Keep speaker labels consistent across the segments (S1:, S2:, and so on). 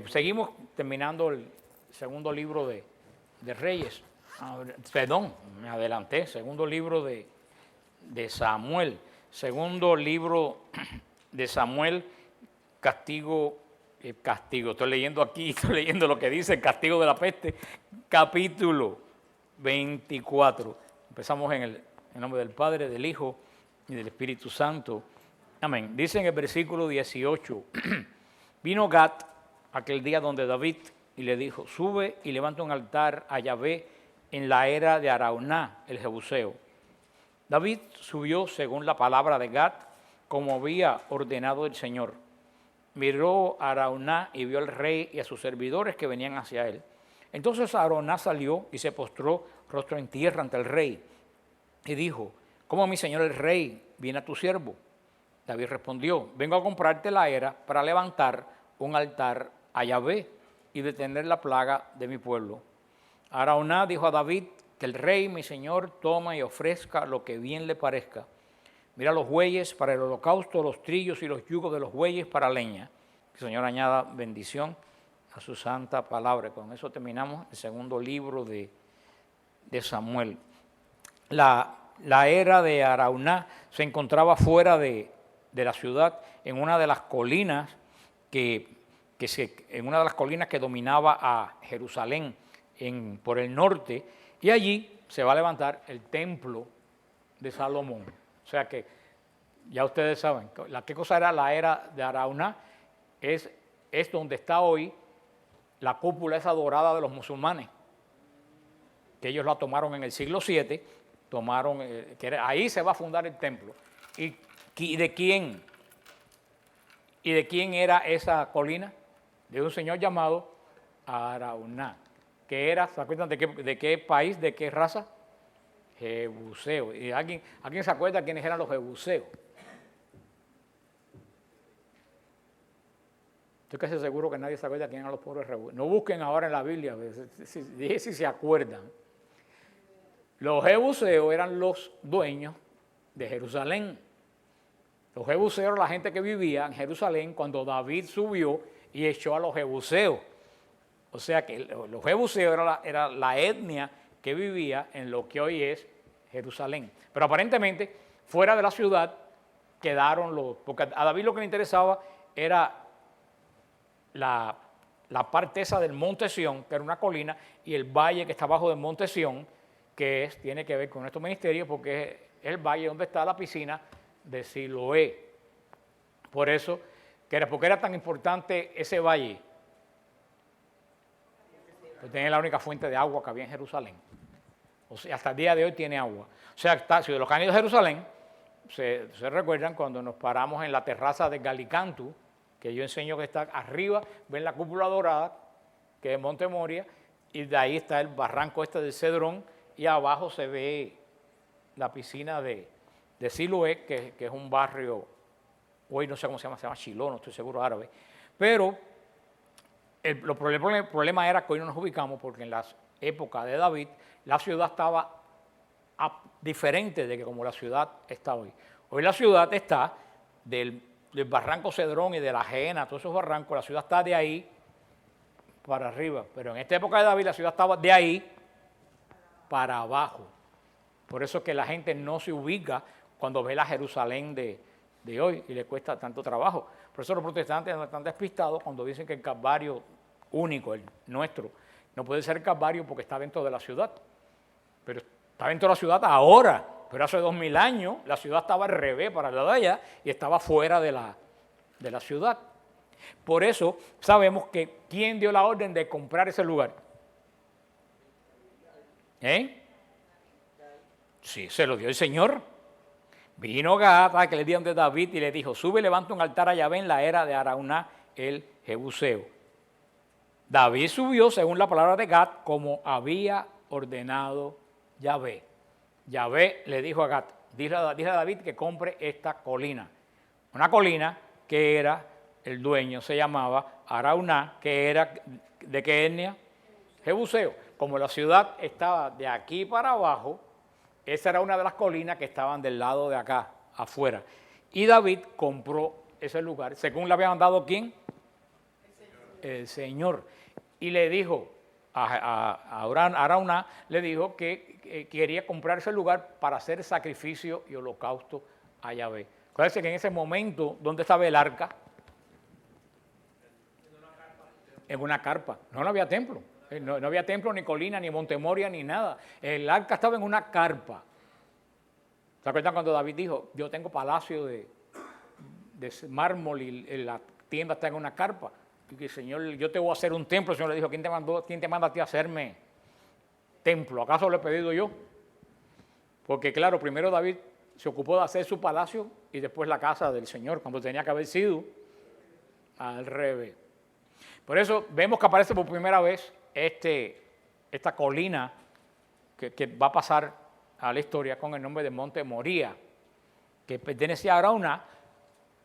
S1: Seguimos terminando el segundo libro de Reyes. Perdón, me adelanté. Segundo libro de Samuel. Segundo libro de Samuel, castigo. Estoy leyendo aquí, estoy leyendo lo que dice el castigo de la peste, capítulo 24. Empezamos en nombre del Padre, del Hijo y del Espíritu Santo. Amén. Dice en el versículo 18, vino Gad aquel día donde David y le dijo, sube y levanta un altar a Yahvé en la era de Araúna, el Jebuseo. David subió según la palabra de Gad, como había ordenado el Señor. Miró a Araúna y vio al rey y a sus servidores que venían hacia él. Entonces Araúna salió y se postró rostro en tierra ante el rey y dijo, ¿cómo mi señor el rey viene a tu siervo? David respondió, vengo a comprarte la era para levantar un altar a Yahvé y detener la plaga de mi pueblo. Araúna dijo a David, que el rey, mi señor, toma y ofrezca lo que bien le parezca. Mira los bueyes para el holocausto, los trillos y los yugos de los bueyes para leña. Que el Señor añada bendición a su santa palabra. Con eso terminamos el segundo libro de Samuel. La era de Araúna se encontraba fuera de la ciudad, en una de las colinas que dominaba a Jerusalén por el norte, y allí se va a levantar el templo de Salomón. O sea que ya ustedes saben, ¿qué cosa era la era de Araúna? Es donde está hoy la cúpula esa dorada de los musulmanes, que ellos la tomaron en el siglo VII, ahí se va a fundar el templo. ¿Y de quién? ¿Y de quién era esa colina? De un señor llamado Araúna, que era, ¿se acuerdan de qué país, de qué raza? Jebuseo. ¿Y alguien se acuerda quiénes eran los jebuseos? Estoy casi seguro que nadie se acuerda quién eran los pobres jebuseos. No busquen ahora en la Biblia, dije si se acuerdan. Los jebuseos eran los dueños de Jerusalén. Los jebuseos eran la gente que vivía en Jerusalén cuando David subió y echó a los jebuseos. O sea que los jebuseos era la etnia que vivía en lo que hoy es Jerusalén. Pero aparentemente, fuera de la ciudad, quedaron porque a David lo que le interesaba era la parte esa del Monte Sión, que era una colina, y el valle que está abajo del Monte Sión, que tiene que ver con estos ministerios, porque es el valle donde está la piscina de Siloé. Por eso, porque era tan importante ese valle, pues tenía la única fuente de agua que había en Jerusalén. O sea, hasta el día de hoy tiene agua. O sea, si los que han ido a Jerusalén, se recuerdan cuando nos paramos en la terraza de Galicantu, que yo enseño que está arriba, ven la cúpula dorada, que es Monte Moria, y de ahí está el barranco del Cedrón, y abajo se ve la piscina de Siloé, que es un barrio, hoy no sé cómo se llama Shiloh, no estoy seguro árabe, pero el problema era que hoy no nos ubicamos porque en la época de David la ciudad estaba diferente de que como la ciudad está hoy. Hoy la ciudad está del barranco Cedrón y de la Jena, todos esos barrancos, la ciudad está de ahí para arriba, pero en esta época de David la ciudad estaba de ahí para abajo. Por eso es que la gente no se ubica cuando ve la Jerusalén de hoy y le cuesta tanto trabajo. Por eso los protestantes no están despistados cuando dicen que el Calvario único, el nuestro, no puede ser Calvario porque está dentro de la ciudad. Pero está dentro de la ciudad ahora, pero hace 2000 años la ciudad estaba al revés para el lado de allá y estaba fuera de la ciudad. Por eso sabemos que ¿quién dio la orden de comprar ese lugar? Sí, se lo dio el Señor. Vino Gad, aquel día de David, y le dijo, sube y levanta un altar a Yahvé en la era de Araúna, el Jebuseo. David subió según la palabra de Gad, como había ordenado Yahvé. Yahvé le dijo a Gad, dile a David que compre esta colina. Una colina que era, el dueño se llamaba Araúna, que era, ¿de qué etnia? Jebuseo. Como la ciudad estaba de aquí para abajo, esa era una de las colinas que estaban del lado de acá, afuera. Y David compró ese lugar, según le había mandado ¿quién? el Señor. Y le dijo a Araúna, le dijo que quería comprar ese lugar para hacer sacrificio y holocausto a Yahvé. Acuérdense que en ese momento, ¿dónde estaba el arca? En una carpa. No había templo. No había templo, ni colina, ni Monte Moria, ni nada. El arca estaba en una carpa. ¿Se acuerdan cuando David dijo, yo tengo palacio de mármol y la tienda está en una carpa? Y que Señor, yo te voy a hacer un templo. El Señor le dijo, ¿quién te manda a ti a hacerme templo? ¿Acaso lo he pedido yo? Porque claro, primero David se ocupó de hacer su palacio y después la casa del Señor, cuando tenía que haber sido al revés. Por eso vemos que aparece por primera vez esta colina que va a pasar a la historia con el nombre de Monte Moría, que pertenecía a Araúna.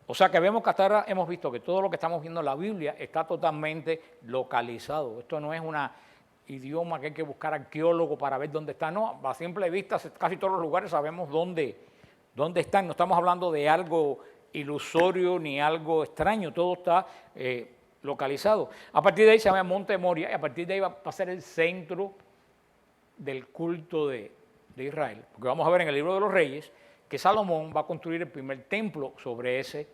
S1: O sea que vemos que hasta ahora hemos visto que todo lo que estamos viendo en la Biblia está totalmente localizado. Esto no es un idioma que hay que buscar arqueólogo para ver dónde está. No, a simple vista casi todos los lugares sabemos dónde están. No estamos hablando de algo ilusorio ni algo extraño, todo está localizado. A partir de ahí se llama Monte Moria y a partir de ahí va a ser el centro del culto de Israel. Porque vamos a ver en el libro de los Reyes que Salomón va a construir el primer templo sobre ese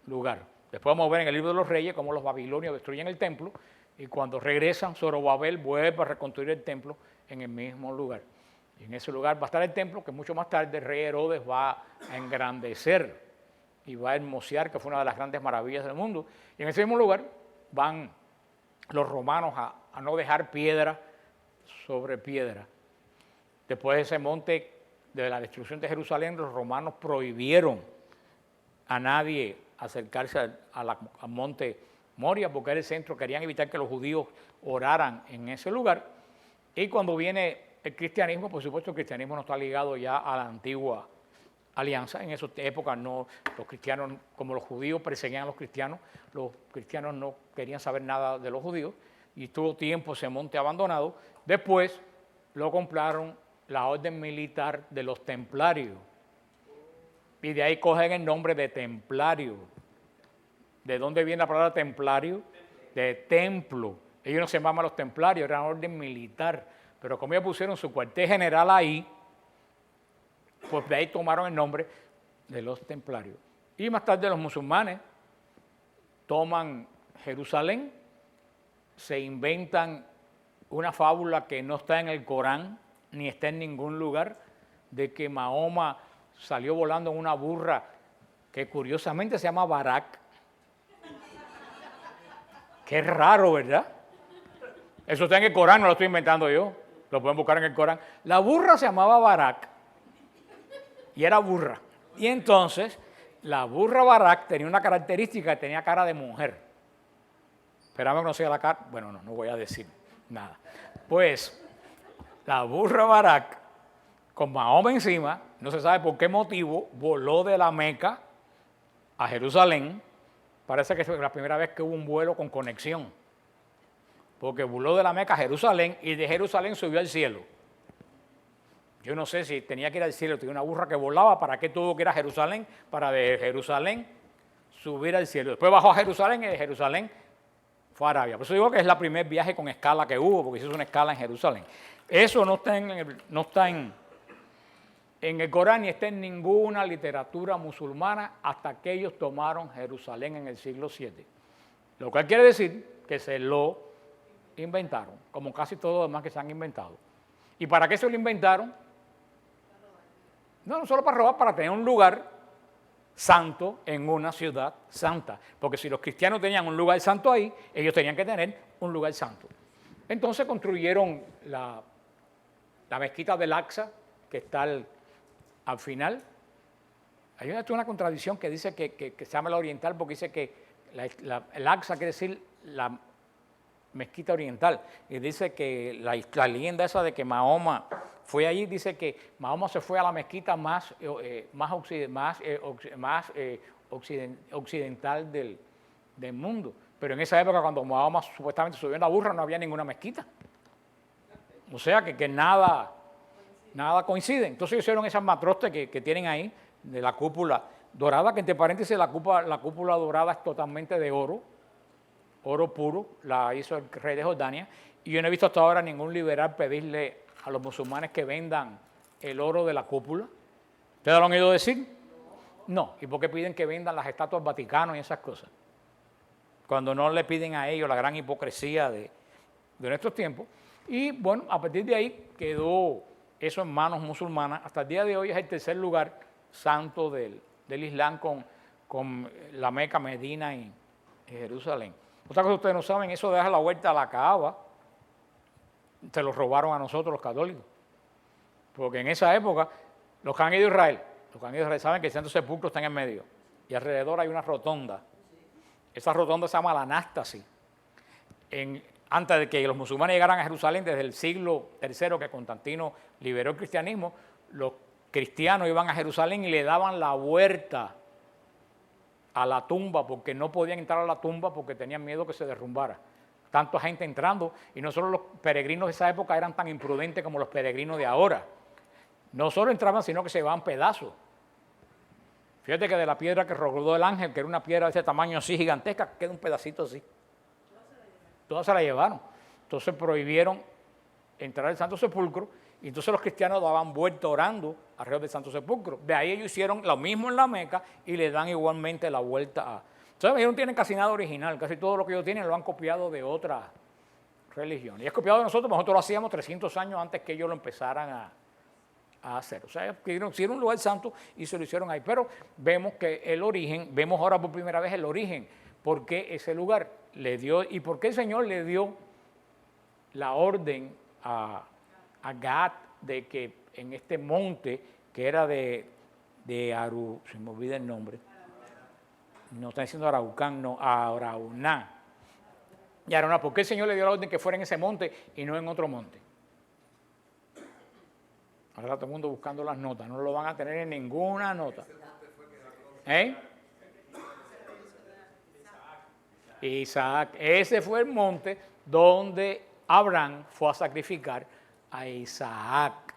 S1: lugar. Después vamos a ver en el libro de los Reyes cómo los babilonios destruyen el templo y cuando regresan, Zorobabel vuelve a reconstruir el templo en el mismo lugar. Y en ese lugar va a estar el templo que mucho más tarde el rey Herodes va a engrandecer y va a hermosear, que fue una de las grandes maravillas del mundo. Y en ese mismo lugar van los romanos a no dejar piedra sobre piedra. Después de ese monte, de la destrucción de Jerusalén, los romanos prohibieron a nadie acercarse al monte Moria, porque era el centro, querían evitar que los judíos oraran en ese lugar. Y cuando viene el cristianismo, por supuesto el cristianismo no está ligado ya a la antigua alianza. En esa época no, los cristianos, como los judíos perseguían a los cristianos no querían saber nada de los judíos y estuvo tiempo ese monte abandonado. Después lo compraron la orden militar de los templarios y de ahí cogen el nombre de templario. ¿De dónde viene la palabra templario? De templo. Ellos no se llamaban los templarios, era una orden militar, pero como ellos pusieron su cuartel general ahí, pues de ahí tomaron el nombre de los templarios. Y más tarde los musulmanes toman Jerusalén, se inventan una fábula que no está en el Corán, ni está en ningún lugar, de que Mahoma salió volando en una burra que curiosamente se llama Barak. Qué raro, ¿verdad? Eso está en el Corán, no lo estoy inventando yo, lo pueden buscar en el Corán. La burra se llamaba Barak y era burra. Y entonces la burra Barak tenía una característica, tenía cara de mujer. Esperaba que no sea la cara, bueno, no voy a decir nada. Pues la burra Barak, con Mahoma encima, no se sabe por qué motivo, voló de la Meca a Jerusalén. Parece que fue la primera vez que hubo un vuelo con conexión, porque voló de la Meca a Jerusalén y de Jerusalén subió al cielo. Yo no sé si tenía que ir al cielo, tenía una burra que volaba, ¿para qué tuvo que ir a Jerusalén? Para de Jerusalén subir al cielo. Después bajó a Jerusalén y de Jerusalén fue a Arabia. Por eso digo que es el primer viaje con escala que hubo, porque hizo una escala en Jerusalén. Eso no está en el Corán ni está en ninguna literatura musulmana hasta que ellos tomaron Jerusalén en el siglo VII. Lo cual quiere decir que se lo inventaron, como casi todo lo demás que se han inventado. ¿Y para qué se lo inventaron? No solo para robar, para tener un lugar santo en una ciudad santa. Porque si los cristianos tenían un lugar santo ahí, ellos tenían que tener un lugar santo. Entonces construyeron la mezquita del Aqsa, que está al final. Hay una contradicción que dice que se llama la oriental, porque dice que el Aqsa quiere decir la mezquita oriental. Y dice que la leyenda esa de que Mahoma fue allí, dice que Mahoma se fue a la mezquita más occidental del mundo. Pero en esa época, cuando Mahoma supuestamente subió en la burra, no había ninguna mezquita. O sea que nada coincide. Entonces hicieron esas matrostes que tienen ahí, de la cúpula dorada, que entre paréntesis la cúpula dorada es totalmente de oro oro puro, la hizo el rey de Jordania, y yo no he visto hasta ahora ningún liberal pedirle a los musulmanes que vendan el oro de la cúpula. ¿Ustedes lo han oído decir? No. ¿Y por qué piden que vendan las estatuas Vaticano y esas cosas? Cuando no le piden a ellos la gran hipocresía de nuestros tiempos. Y bueno, a partir de ahí quedó eso en manos musulmanas. Hasta el día de hoy es el tercer lugar santo del Islam con la Meca, Medina y Jerusalén. Otra cosa que ustedes no saben, eso de dar la vuelta a la Kaaba, se lo robaron a nosotros los católicos. Porque en esa época, los que han ido a Israel saben que el Santo Sepulcro está en el medio. Y alrededor hay una rotonda. Esa rotonda se llama la Anástasis. Antes de que los musulmanes llegaran a Jerusalén, desde el siglo III que Constantino liberó el cristianismo, los cristianos iban a Jerusalén y le daban la vuelta a la tumba, porque no podían entrar a la tumba porque tenían miedo que se derrumbara. Tanta gente entrando, y no solo los peregrinos de esa época eran tan imprudentes como los peregrinos de ahora. No solo entraban, sino que se llevaban pedazos. Fíjate que de la piedra que rodó el ángel, que era una piedra de ese tamaño así gigantesca, queda un pedacito así. Todas se la llevaron. Entonces prohibieron entrar al Santo Sepulcro, y entonces los cristianos daban vuelta orando alrededor del Santo Sepulcro. De ahí ellos hicieron lo mismo en la Meca y le dan igualmente la vuelta a... Entonces ellos no tienen casi nada original, casi todo lo que ellos tienen lo han copiado de otra religión. Y es copiado de nosotros lo hacíamos 300 años antes que ellos lo empezaran a hacer. O sea, hicieron un lugar santo y se lo hicieron ahí. Pero vemos que el origen, vemos ahora por primera vez el origen, por qué ese lugar le dio, y por qué el Señor le dio la orden a Gad de que en este monte que era de Aru, se me olvida el nombre, no está diciendo Araucán, no, Arauná. Y Arauná, ¿por qué el Señor le dio la orden que fuera en ese monte y no en otro monte? Ahora todo el mundo buscando las notas, no lo van a tener en ninguna nota. Isaac, ese fue el monte donde Abraham fue a sacrificar a Isaac,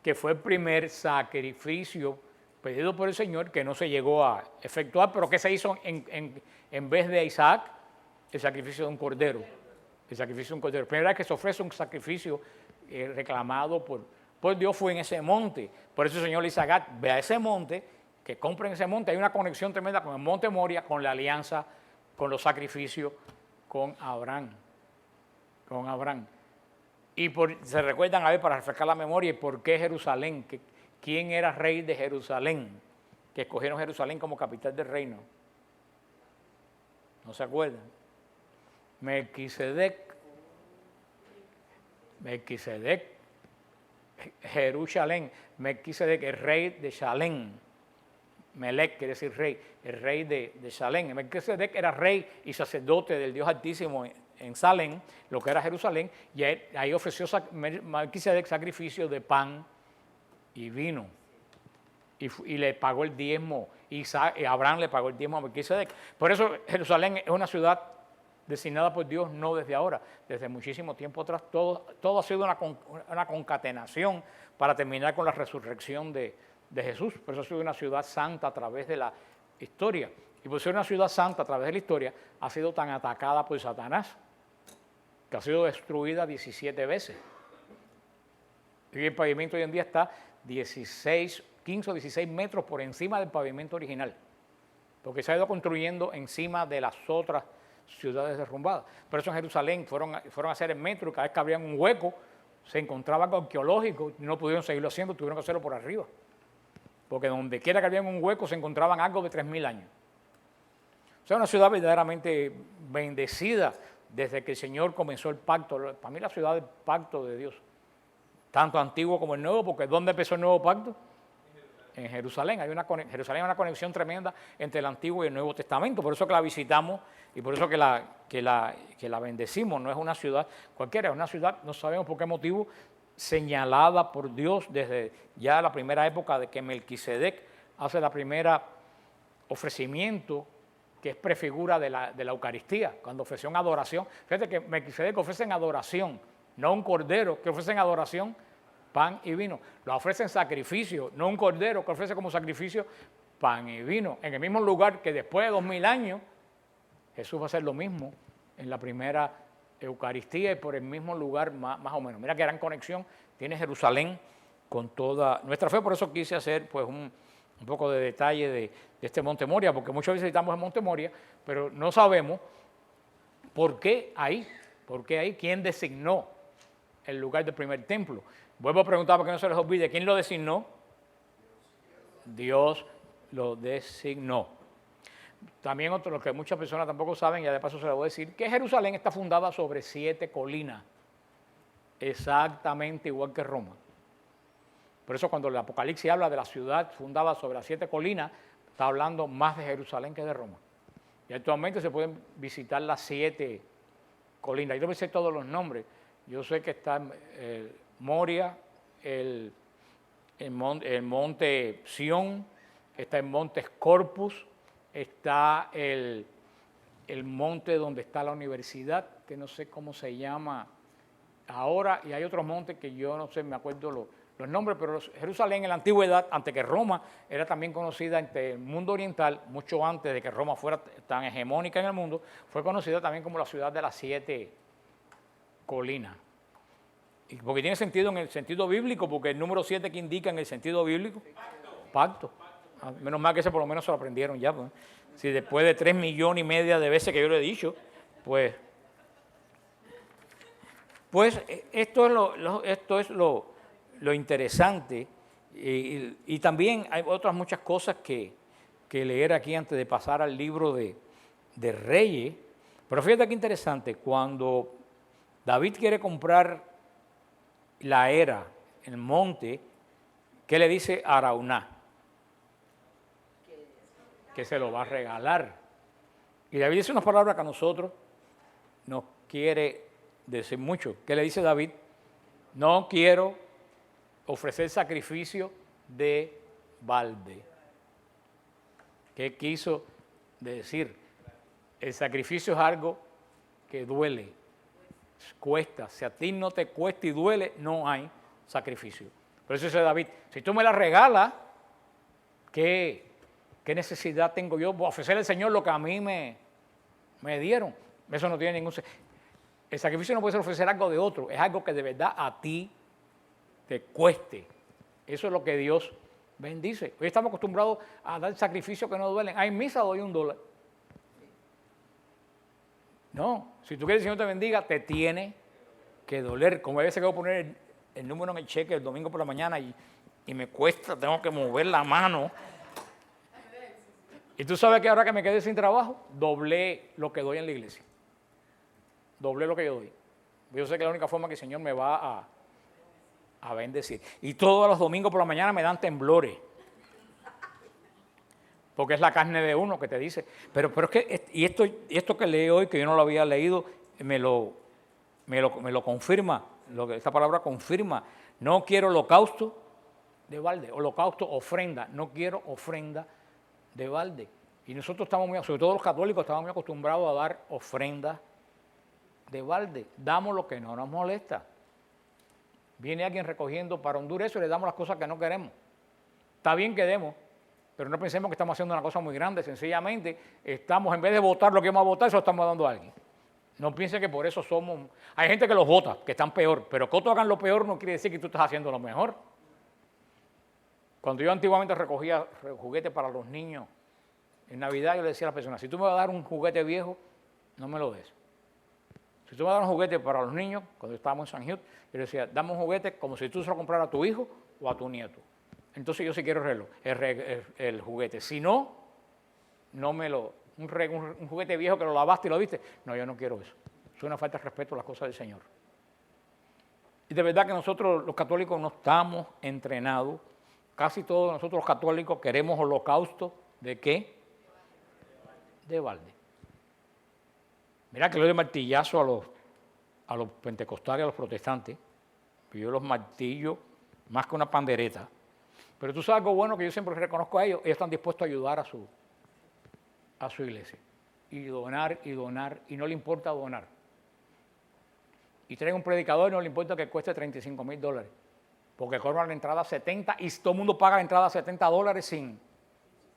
S1: que fue el primer sacrificio pedido por el Señor, que no se llegó a efectuar, pero que se hizo en vez de Isaac, el sacrificio de un cordero. El sacrificio de un cordero. La primera vez que se ofrece un sacrificio reclamado por Dios fue en ese monte. Por eso el Señor le dice a Gad, ve a ese monte, que compren ese monte. Hay una conexión tremenda con el monte Moria, con la alianza, con los sacrificios, con Abraham. Y se recuerdan, a ver, para refrescar la memoria, ¿y por qué Jerusalén? ¿Quién era rey de Jerusalén? Que escogieron Jerusalén como capital del reino. ¿No se acuerdan? Melquisedec, Jerusalén, Melquisedec, el rey de Salem. Melec quiere decir rey, el rey de Salem. Melquisedec era rey y sacerdote del Dios Altísimo en Salem, lo que era Jerusalén, y ahí ofreció Melquisedec sacrificio de pan y vino. Y le pagó el diezmo, y Abraham le pagó el diezmo a Melquisedec. Por eso Jerusalén es una ciudad designada por Dios no desde ahora, desde muchísimo tiempo atrás. Todo ha sido una concatenación para terminar con la resurrección de Jesús. Por eso ha sido una ciudad santa a través de la historia. Y por ser una ciudad santa a través de la historia, ha sido tan atacada por Satanás, que ha sido destruida 17 veces. Y el pavimento hoy en día está 15 o 16 metros por encima del pavimento original, porque se ha ido construyendo encima de las otras ciudades derrumbadas. Por eso en Jerusalén fueron a hacer el metro, y cada vez que abrían un hueco se encontraba algo arqueológico, y no pudieron seguirlo haciendo, tuvieron que hacerlo por arriba, porque donde quiera que habían un hueco se encontraban algo de 3.000 años. O sea, una ciudad verdaderamente bendecida desde que el Señor comenzó el pacto. Para mí la ciudad es el pacto de Dios, tanto antiguo como el nuevo, porque ¿dónde empezó el nuevo pacto? En Jerusalén. Jerusalén hay una conexión tremenda entre el Antiguo y el Nuevo Testamento, por eso que la visitamos y por eso que la bendecimos. No es una ciudad cualquiera, es una ciudad, no sabemos por qué motivo, señalada por Dios desde ya la primera época de que Melquisedec hace la primera ofrecimiento, que es prefigura de la Eucaristía, cuando ofreció en adoración. Fíjate que Melquisedec ofrece en adoración, no un cordero, que ofrece en adoración pan y vino. Lo ofrece en sacrificio, no un cordero, que ofrece como sacrificio pan y vino. En el mismo lugar que después de 2000 años, Jesús va a hacer lo mismo en la primera Eucaristía y por el mismo lugar más o menos. Mira qué gran conexión tiene Jerusalén con toda nuestra fe. Por eso quise hacer pues un poco de detalle de este Monte Moria, porque muchas veces estamos en Monte Moria, pero no sabemos por qué ahí, quién designó el lugar del primer templo. Vuelvo a preguntar para que no se les olvide, ¿quién lo designó? Dios lo designó. También otro, lo que muchas personas tampoco saben, y de paso se lo voy a decir, que Jerusalén está fundada sobre 7 colinas, exactamente igual que Roma. Por eso cuando el Apocalipsis habla de la ciudad fundada sobre las 7 colinas, está hablando más de Jerusalén que de Roma. Y actualmente se pueden visitar las 7 colinas. Yo no sé todos los nombres. Yo sé que está Moria, el monte Sión, está el monte Corpus, está el monte donde está la universidad, que no sé cómo se llama ahora, y hay otros montes que yo no sé, me acuerdo los nombres, pero Jerusalén en la antigüedad, antes que Roma, era también conocida entre el mundo oriental, mucho antes de que Roma fuera tan hegemónica en el mundo, fue conocida también como la ciudad de las 7 colinas. Y porque tiene sentido en el sentido bíblico, porque el número 7 que indica en el sentido bíblico, pacto. Menos mal que ese por lo menos se lo aprendieron ya. Pues. Si después de 3,5 millones de veces que yo le he dicho, pues esto es lo interesante. Y también hay otras muchas cosas que leer aquí antes de pasar al libro de Reyes. Pero fíjate qué interesante, cuando David quiere comprar la era, el monte, ¿qué le dice a Araúna? Que se lo va a regalar. Y David dice unas palabras que a nosotros nos quiere decir mucho. ¿Qué le dice David? No quiero ofrecer sacrificio de balde. ¿Qué quiso decir? El sacrificio es algo que duele, cuesta. Si a ti no te cuesta y duele, no hay sacrificio. Por eso dice David, si tú me la regalas, ¿qué necesidad tengo yo? Voy a ofrecerle al Señor lo que a mí me dieron. Eso no tiene ningún sentido. El sacrificio no puede ser ofrecer algo de otro, es algo que de verdad a ti te cueste. Eso es lo que Dios bendice. Hoy estamos acostumbrados a dar sacrificios que no duelen. En misa doy $1. No, si tú quieres que el Señor te bendiga, te tiene que doler. Como a veces que voy a poner el número en el cheque el domingo por la mañana y me cuesta, tengo que mover la mano. Y tú sabes que ahora que me quedé sin trabajo, doblé lo que doy en la iglesia. Doblé lo que yo doy. Yo sé que es la única forma que el Señor me va a bendecir. Y todos los domingos por la mañana me dan temblores. Porque es la carne de uno que te dice. Pero es que, y esto que leí hoy, que yo no lo había leído, me lo confirma. Esta palabra confirma. No quiero holocausto de balde. Holocausto, ofrenda. No quiero ofrenda de balde. Y nosotros estamos sobre todo los católicos, estamos muy acostumbrados a dar ofrendas de balde. Damos lo que no nos molesta. Viene alguien recogiendo para Honduras y le damos las cosas que no queremos. Está bien que demos, pero no pensemos que estamos haciendo una cosa muy grande. Sencillamente estamos, en vez de votar lo que vamos a votar, eso lo estamos dando a alguien. No piensen que por eso somos... Hay gente que los vota, que están peor, pero que otros hagan lo peor no quiere decir que tú estás haciendo lo mejor. Cuando yo antiguamente recogía juguetes para los niños en Navidad, yo le decía a las personas, si tú me vas a dar un juguete viejo, no me lo des. Si tú me vas a dar un juguete para los niños, cuando estábamos en San Gil, yo le decía, dame un juguete como si tú se lo compraras a tu hijo o a tu nieto. Entonces yo sí quiero el juguete. Si no, no me lo... Un juguete viejo que lo lavaste y lo viste. No, yo no quiero eso. Es una falta de respeto a las cosas del Señor. Y de verdad que nosotros los católicos no estamos entrenados. Casi todos nosotros los católicos queremos holocausto. ¿De qué? De balde. Mira que le doy martillazo a los pentecostales, a los protestantes. Yo los martillo más que una pandereta. Pero tú sabes algo bueno que yo siempre reconozco a ellos. Ellos están dispuestos a ayudar a su iglesia. Y donar, y no le importa donar. Y traen un predicador y no le importa que cueste $35,000. Porque cobran la entrada a 70 y todo el mundo paga la entrada a $70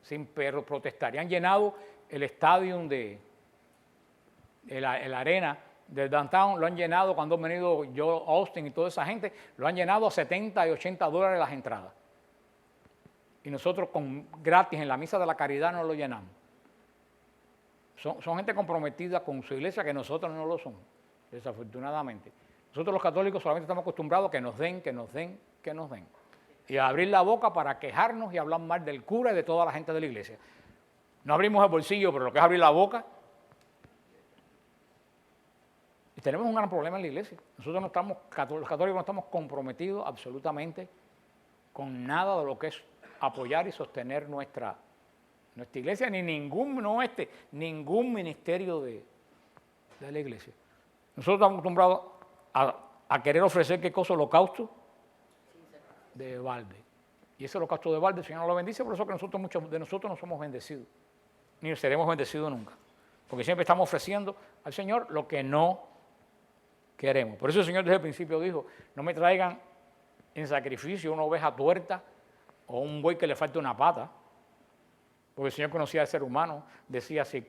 S1: sin protestar. Y han llenado el estadio de el arena del downtown, lo han llenado cuando han venido Joel Austin y toda esa gente, lo han llenado a $70 y $80 las entradas. Y nosotros gratis en la misa de la caridad no lo llenamos. Son gente comprometida con su iglesia que nosotros no lo somos, desafortunadamente. Nosotros los católicos solamente estamos acostumbrados a que nos den, que nos den, que nos den. Y a abrir la boca para quejarnos y hablar mal del cura y de toda la gente de la iglesia. No abrimos el bolsillo, pero lo que es abrir la boca. Y tenemos un gran problema en la iglesia. Nosotros no estamos, los católicos no estamos comprometidos absolutamente con nada de lo que es apoyar y sostener nuestra iglesia, ni ningún ministerio de la iglesia. Nosotros estamos acostumbrados a querer ofrecer qué cosa, holocausto de balde. Y ese holocausto de balde el Señor no lo bendice, por eso que muchos de nosotros no somos bendecidos, ni seremos bendecidos nunca. Porque siempre estamos ofreciendo al Señor lo que no queremos. Por eso el Señor desde el principio dijo, no me traigan en sacrificio una oveja tuerta o un buey que le falte una pata. Porque el Señor conocía al ser humano, decía, si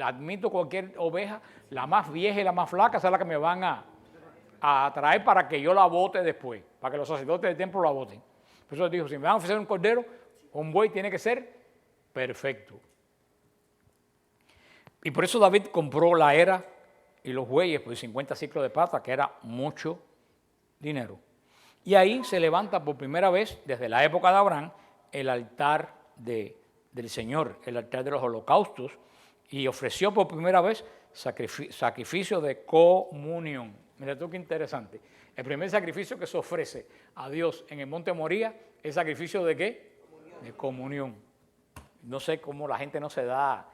S1: admito cualquier oveja, la más vieja y la más flaca, esa es la que me van a traer para que yo la bote después, para que los sacerdotes del templo la boten. Por eso dijo, si me van a ofrecer un cordero o un buey, tiene que ser perfecto. Y por eso David compró la era y los bueyes por 50 ciclos de plata, que era mucho dinero. Y ahí se levanta por primera vez, desde la época de Abraham, el altar del Señor, el altar de los holocaustos, y ofreció por primera vez sacrificio de comunión. Mira tú qué interesante. El primer sacrificio que se ofrece a Dios en el monte Moría es sacrificio de ¿qué? De comunión. No sé cómo la gente no se da.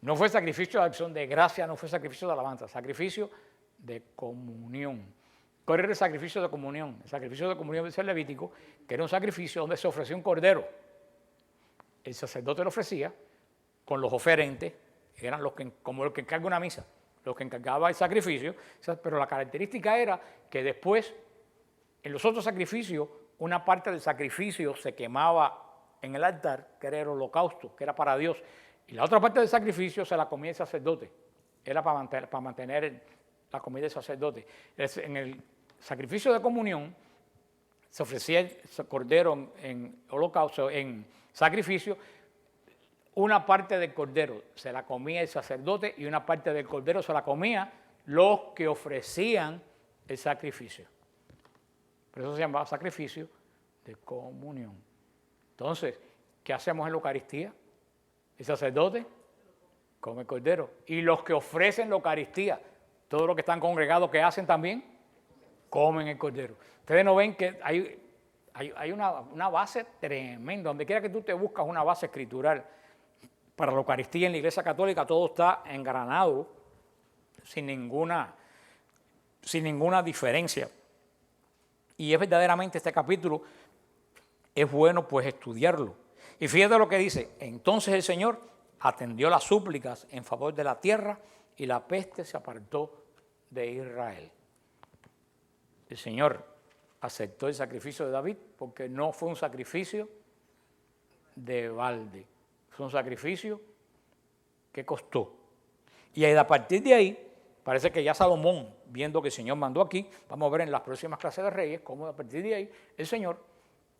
S1: No fue sacrificio de acción de gracia, no fue sacrificio de alabanza, sacrificio de comunión. ¿Cuál era el sacrificio de comunión? El sacrificio de comunión dice el Levítico, que era un sacrificio donde se ofrecía un cordero. El sacerdote lo ofrecía con los oferentes, eran como los que encarga una misa, los que encargaba el sacrificio, pero la característica era que después, en los otros sacrificios, una parte del sacrificio se quemaba en el altar, que era el holocausto, que era para Dios, y la otra parte del sacrificio se la comía el sacerdote, era para mantener la comida del sacerdote. En el sacrificio de comunión se ofrecía el cordero en holocausto, en sacrificio, una parte del cordero se la comía el sacerdote y una parte del cordero se la comía los que ofrecían el sacrificio. Por eso se llamaba sacrificio de comunión. Entonces, ¿qué hacemos en la Eucaristía? El sacerdote come el cordero. Y los que ofrecen la Eucaristía, todos los que están congregados, ¿qué hacen también? Comen el cordero. Ustedes no ven que hay una base tremenda. Donde quiera que tú te buscas una base escritural para la Eucaristía en la Iglesia Católica, todo está engranado sin ninguna diferencia. Y es verdaderamente este capítulo, es bueno pues estudiarlo. Y fíjate lo que dice, entonces el Señor atendió las súplicas en favor de la tierra y la peste se apartó de Israel. El Señor aceptó el sacrificio de David porque no fue un sacrificio de balde, fue un sacrificio que costó. Y a partir de ahí, parece que ya Salomón, viendo que el Señor mandó aquí, vamos a ver en las próximas clases de Reyes, cómo a partir de ahí el Señor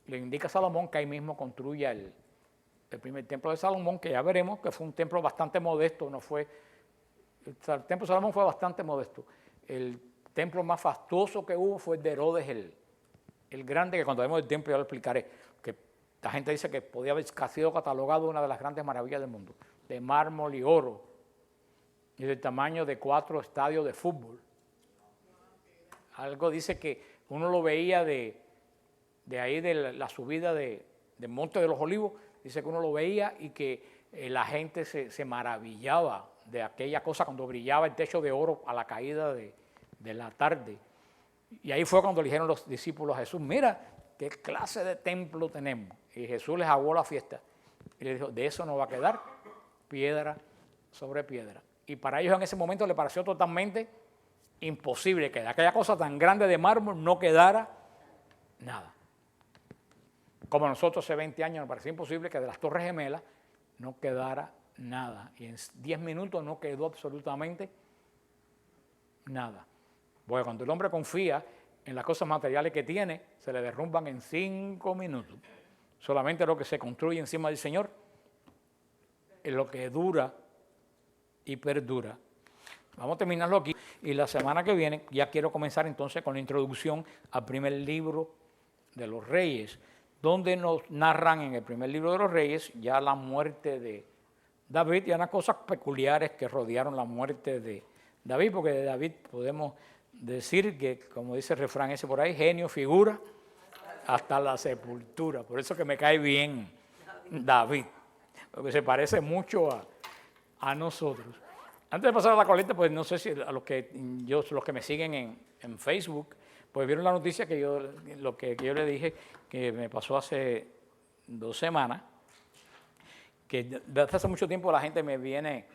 S1: le indica a Salomón que ahí mismo construya el primer templo de Salomón, que ya veremos que fue un templo bastante modesto, el templo de Salomón fue bastante modesto. El templo más fastuoso que hubo fue el de Herodes el Grande, que cuando vemos el templo ya lo explicaré, que la gente dice que podía haber sido catalogado una de las grandes maravillas del mundo, de mármol y oro, y del tamaño de 4 estadios de fútbol. Algo dice que uno lo veía de ahí de la subida del Monte de los Olivos, dice que uno lo veía y que la gente se maravillaba de aquella cosa cuando brillaba el techo de oro a la caída de la tarde. Y ahí fue cuando le dijeron los discípulos a Jesús, mira, ¿qué clase de templo tenemos? Y Jesús les aguó la fiesta. Y les dijo, de eso no va a quedar piedra sobre piedra. Y para ellos en ese momento les pareció totalmente imposible que de aquella cosa tan grande de mármol no quedara nada. Como a nosotros hace 20 años nos parecía imposible que de las Torres Gemelas no quedara nada. Y en 10 minutos no quedó absolutamente nada. Porque cuando el hombre confía en las cosas materiales que tiene, se le derrumban en 5 minutos. Solamente lo que se construye encima del Señor es lo que dura y perdura. Vamos a terminarlo aquí. Y la semana que viene ya quiero comenzar entonces con la introducción al primer libro de los Reyes, donde nos narran en el primer libro de los Reyes ya la muerte de David y unas cosas peculiares que rodearon la muerte de David, porque de David podemos decir que, como dice el refrán ese por ahí, genio, figura, hasta la sepultura. Por eso que me cae bien David, porque se parece mucho a nosotros. Antes de pasar a la colecta, pues no sé si a los que me siguen en Facebook, pues vieron la noticia que yo le dije que me pasó hace 2 semanas, que desde hace mucho tiempo la gente me viene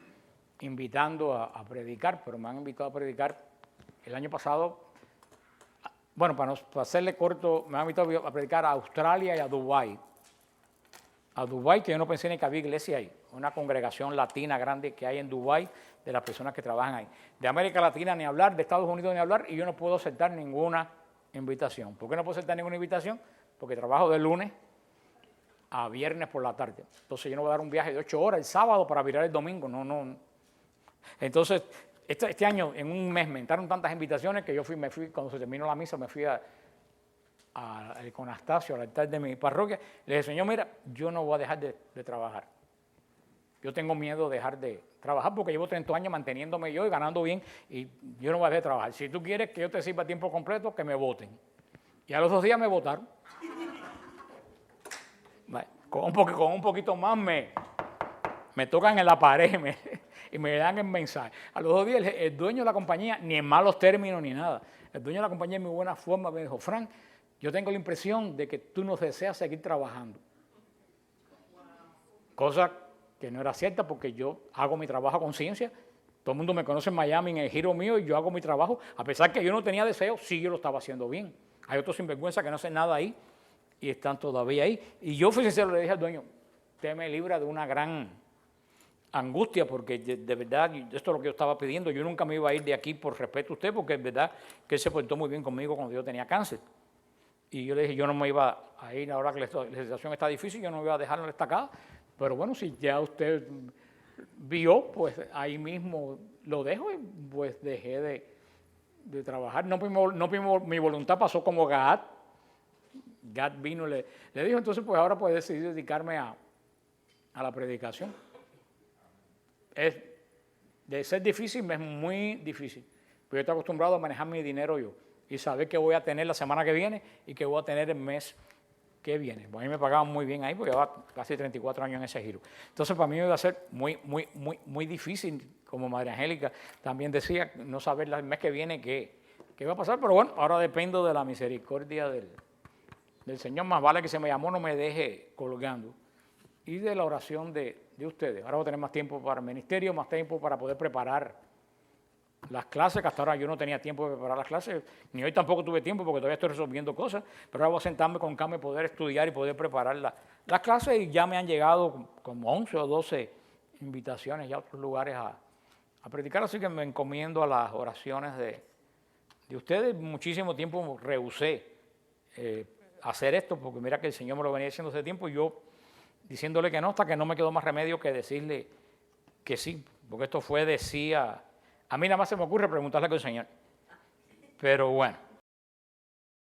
S1: invitando a predicar, pero me han invitado a predicar el año pasado. Bueno, para hacerle corto, me han invitado a predicar a Australia y a Dubái. A Dubái, que yo no pensé ni que había iglesia ahí, una congregación latina grande que hay en Dubái, de las personas que trabajan ahí. De América Latina ni hablar, de Estados Unidos ni hablar, y yo no puedo aceptar ninguna invitación. ¿Por qué no puedo aceptar ninguna invitación? Porque trabajo de lunes a viernes por la tarde. Entonces yo no voy a dar un viaje de 8 horas el sábado para virar el domingo, no. Entonces, este año, en un mes, me entraron tantas invitaciones que me fui, cuando se terminó la misa, me fui al Conastasio, al altar de mi parroquia. Le dije, Señor, mira, yo no voy a dejar de trabajar. Yo tengo miedo de dejar de trabajar porque llevo 30 años manteniéndome yo y ganando bien y yo no voy a dejar de trabajar. Si tú quieres que yo te sirva a tiempo completo, que me voten. Y a los 2 días me votaron. Con un poquito más me tocan en la pared y me dan el mensaje. A los 2 días el dueño de la compañía, ni en malos términos ni nada, el dueño de la compañía en muy buena forma me dijo, Frank, yo tengo la impresión de que tú no deseas seguir trabajando. Cosa que no era cierta porque yo hago mi trabajo a conciencia. Todo el mundo me conoce en Miami, en el giro mío, y yo hago mi trabajo. A pesar que yo no tenía deseo, sí yo lo estaba haciendo bien. Hay otros sinvergüenza que no hacen nada ahí y están todavía ahí. Y yo fui sincero, le dije al dueño, usted me libra de una gran angustia porque de verdad esto es lo que yo estaba pidiendo. Yo nunca me iba a ir de aquí por respeto a usted porque es verdad que él se portó muy bien conmigo cuando yo tenía cáncer. Y yo le dije, yo no me iba a ir ahora que la situación está difícil, yo no me iba a dejar en la estacada. Pero bueno, si ya usted vio, pues ahí mismo lo dejo y pues dejé de trabajar. No mi voluntad pasó como Gad. Gad vino, le dijo, entonces pues ahora pues decidí dedicarme a la predicación. De ser difícil, es muy difícil. Pero yo estoy acostumbrado a manejar mi dinero yo y saber qué voy a tener la semana que viene y qué voy a tener el mes que viene. Pues a mí me pagaban muy bien ahí porque llevaba casi 34 años en ese giro. Entonces para mí iba a ser muy difícil, como Madre Angélica también decía, no saber el mes que viene qué va a pasar, pero bueno, ahora dependo de la misericordia del Señor. Más vale que se me llamó, no me deje colgando. Y de la oración de ustedes. Ahora voy a tener más tiempo para el ministerio, más tiempo para poder preparar las clases, que hasta ahora yo no tenía tiempo de preparar las clases, ni hoy tampoco tuve tiempo porque todavía estoy resolviendo cosas, pero ahora voy a sentarme con calma y poder estudiar y poder preparar las clases, y ya me han llegado como 11 o 12 invitaciones ya a otros lugares a predicar, así que me encomiendo a las oraciones de ustedes. Muchísimo tiempo rehusé hacer esto, porque mira que el Señor me lo venía diciendo hace tiempo, y yo diciéndole que no, hasta que no me quedó más remedio que decirle que sí, porque esto fue a mí nada más se me ocurre preguntarle al Señor. Pero bueno,